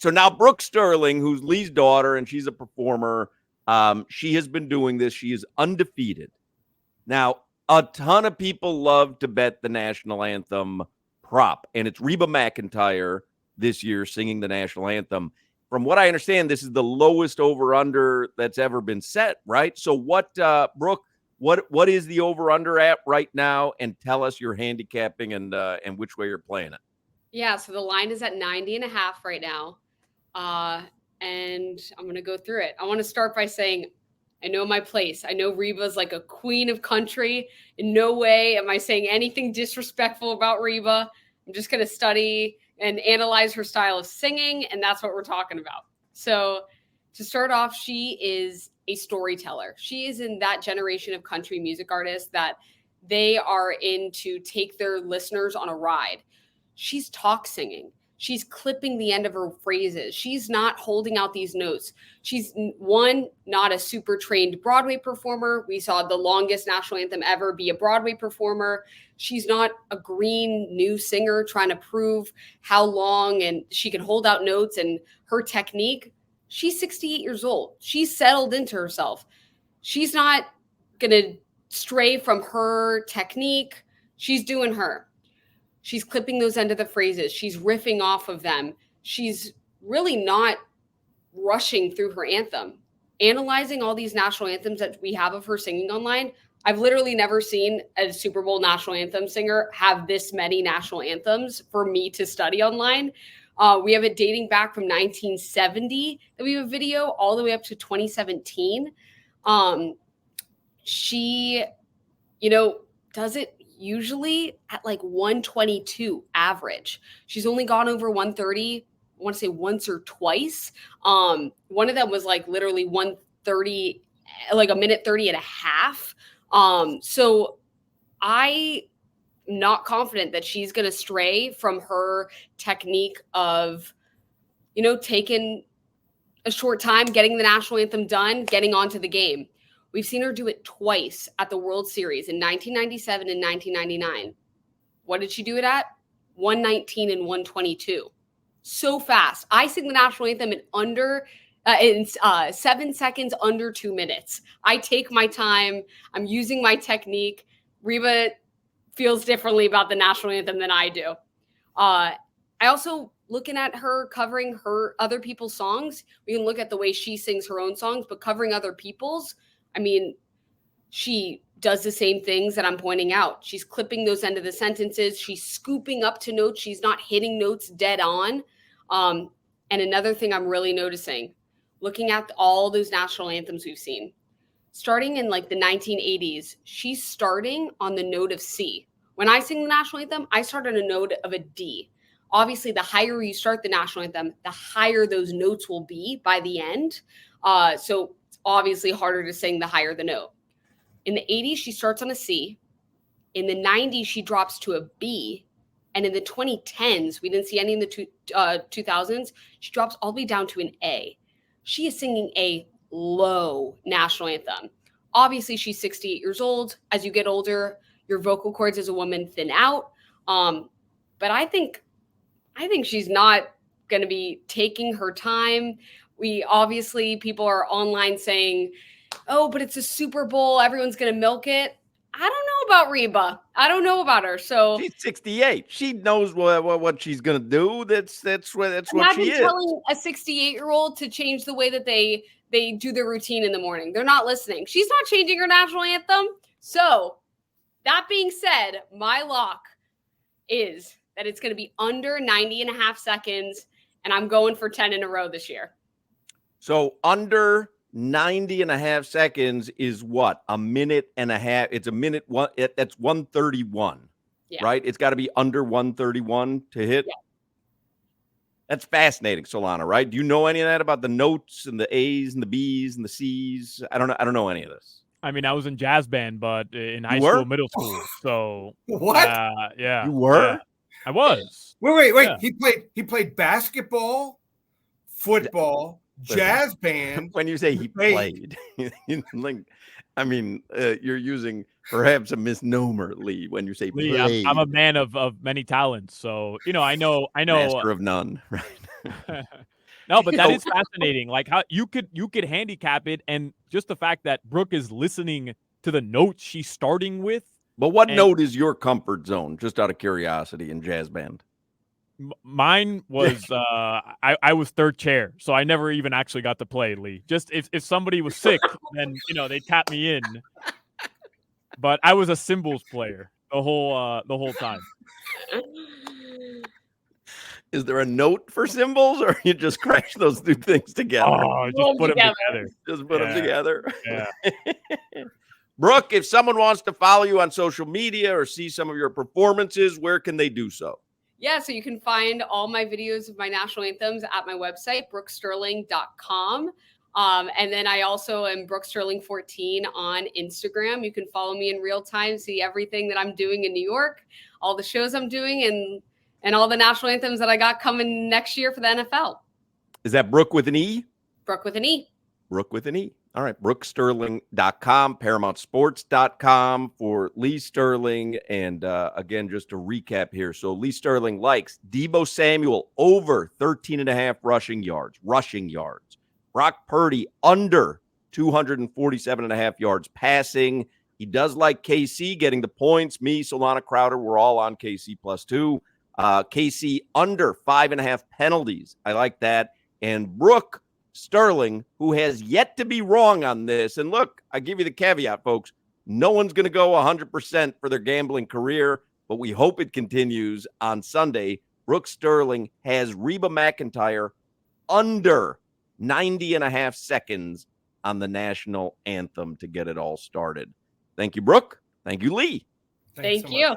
So now Brooke Sterling, who's Lee's daughter, and she's a performer, she has been doing this. She is undefeated. Now, a ton of people love to bet the national anthem prop, and it's Reba McEntire this year singing the national anthem. From what I understand, this is the lowest over-under that's ever been set, right? So what, Brooke, what is the over-under at right now? And tell us your handicapping and which way you're playing it. Yeah, so the line is at 90.5 right now. And I'm going to go through it. I want to start by saying, I know my place. I know Reba's like a queen of country. In no way am I saying anything disrespectful about Reba. I'm just going to study and analyze her style of singing, and that's what we're talking about. So to start off, she is a storyteller. She is in that generation of country music artists that they are in to take their listeners on a ride. She's talk singing. She's clipping the end of her phrases. She's not holding out these notes. She's not a super trained Broadway performer. We saw the longest national anthem ever be a Broadway performer. She's not a green new singer trying to prove how long and she can hold out notes and her technique. She's 68 years old. She's settled into herself. She's not going to stray from her technique. She's doing her. She's clipping those end of the phrases. She's riffing off of them. She's really not rushing through her anthem. Analyzing all these national anthems that we have of her singing online, I've literally never seen a Super Bowl national anthem singer have this many national anthems for me to study online. We have it dating back from 1970 that we have a video all the way up to 2017. She, does it usually at like 122 average. She's only gone over 130, I want to say once or twice. One of them was like literally 130, like a minute 30 and a half. So I'm not confident that she's going to stray from her technique of, taking a short time, getting the national anthem done, getting onto the game. We've seen her do it twice at the World Series in 1997 and 1999. What did she do it at? 119 and 122. So fast. I sing the national anthem in 7 seconds, under 2 minutes. I take my time. I'm using my technique. Reba feels differently about the national anthem than I do. I also, looking at her covering her other people's songs, we can look at the way she sings her own songs, but covering other people's, she does the same things that I'm pointing out. She's clipping those end of the sentences. She's scooping up to notes. She's not hitting notes dead on. And another thing I'm really noticing, looking at all those national anthems we've seen, starting in like the 1980s, she's starting on the note of C. When I sing the national anthem, I start on a note of a D. Obviously, the higher you start the national anthem, the higher those notes will be by the end. So it's obviously harder to sing the higher the note. In the 80s, she starts on a C. In the 90s, she drops to a B. And in the 2010s, we didn't see any in the 2000s, she drops all the way down to an A. She is singing a low national anthem. Obviously, she's 68 years old. As you get older, your vocal cords as a woman thin out. But I think she's not going to be taking her time. People are online saying, oh, but it's a Super Bowl. Everyone's going to milk it. I don't know about Reba. I don't know about her. So she's 68. She knows what she's going to do. That's what she is. Imagine telling a 68-year-old to change the way that they do their routine in the morning. They're not listening. She's not changing her national anthem. So that being said, my lock is that it's going to be under 90.5 seconds, and I'm going for 10 in a row this year. So under 90.5 seconds is what? A minute and a half. It's a minute. That's 131, right? It's got to be under 131 to hit. Yeah. That's fascinating, Solana, right? Do you know any of that about the notes and the A's and the B's and the C's? I don't know any of this. I was in jazz band, but in high school, middle school. So what? Yeah. You were? Yeah, I was. Wait. Yeah. He played basketball, football, jazz band. When you say he played, you're using perhaps a misnomer, Lee, when you say Lee, played. I'm a man of many talents. So, I know. Master of none, right? No, but that is fascinating. Like how you could handicap it, and just the fact that Brooke is listening to the notes she's starting with. But what note is your comfort zone, just out of curiosity, in jazz band? Mine was I was third chair, so I never even actually got to play, Lee. Just if somebody was sick, then they tap me in. But I was a cymbals player the whole time. Is there a note for cymbals, or you just crash those two things together? Oh, just put them together. Just put them together. Yeah. Brooke, if someone wants to follow you on social media or see some of your performances, where can they do so? Yeah, so you can find all my videos of my national anthems at my website, brooksterling.com. And then I also am Brooke Sterling 14 on Instagram. You can follow me in real time, see everything that I'm doing in New York, all the shows I'm doing, and all the national anthems that I got coming next year for the NFL. Is that Brooke with an E? Brooke with an E. Brooke with an E. All right. BrookeSterling.com, ParamountSports.com for Lee Sterling. And again, just to recap here. So Lee Sterling likes Deebo Samuel over 13.5 rushing yards. Brock Purdy under 247.5 yards passing. He does like KC getting the points. Me, Solana Crowder, we're all on KC +2. KC under 5.5 penalties. I like that. And Brooke Sterling, who has yet to be wrong on this. And look, I give you the caveat, folks. No one's going to go 100% for their gambling career, but we hope it continues on Sunday. Brooke Sterling has Reba McEntire under 90.5 seconds on the national anthem to get it all started. Thank you, Brooke. Thank you, Lee. Thank you.